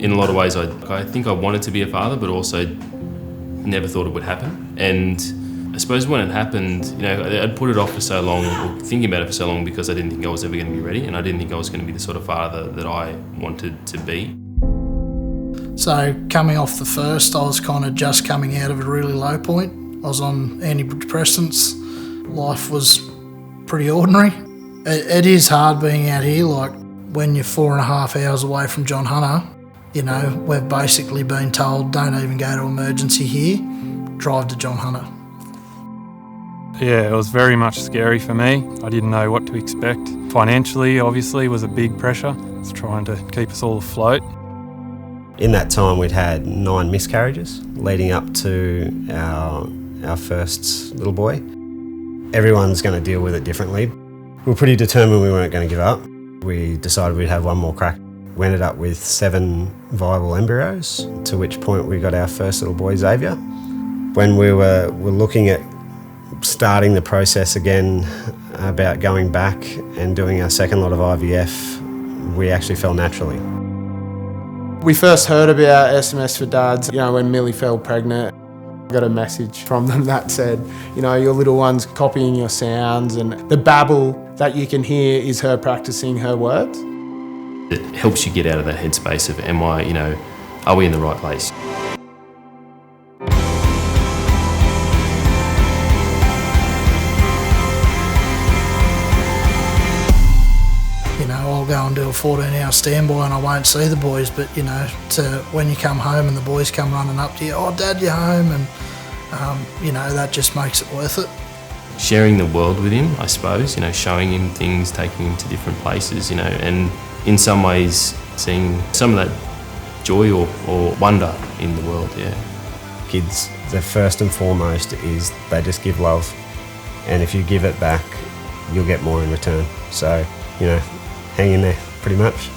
In a lot of ways, I think I wanted to be a father, but also never thought it would happen. And I suppose when it happened, I'd put it off for so long, or thinking about it for so long, because I didn't think I was ever going to be ready, and I didn't think I was going to be the sort of father that I wanted to be. So coming off the first, I was kind of just coming out of a really low point. I was on antidepressants. Life was pretty ordinary. It is hard being out here, like when you're 4.5 hours away from John Hunter, we've basically been told, don't even go to emergency here, drive to John Hunter. Yeah, it was very much scary for me. I didn't know what to expect. Financially, obviously, was a big pressure. It's trying to keep us all afloat. In that time, we'd had 9 miscarriages leading up to our first little boy. Everyone's going to deal with it differently. We were pretty determined we weren't going to give up. We decided we'd have one more crack. We ended up with 7 viable embryos, to which point we got our first little boy, Xavier. When we were looking at starting the process again about going back and doing our second lot of IVF, we actually fell naturally. We first heard about SMS for Dads, when Millie fell pregnant. I got a message from them that said, your little one's copying your sounds, and the babble that you can hear is her practicing her words. It helps you get out of that headspace of, are we in the right place? I'll go and do a 14-hour standby and I won't see the boys, but when you come home and the boys come running up to you, oh Dad, you're home, and that just makes it worth it. Sharing the world with him, I suppose, showing him things, taking him to different places, and in some ways seeing some of that joy or wonder in the world, yeah. Kids, the first and foremost is they just give love, and if you give it back, you'll get more in return. So, hang in there, pretty much.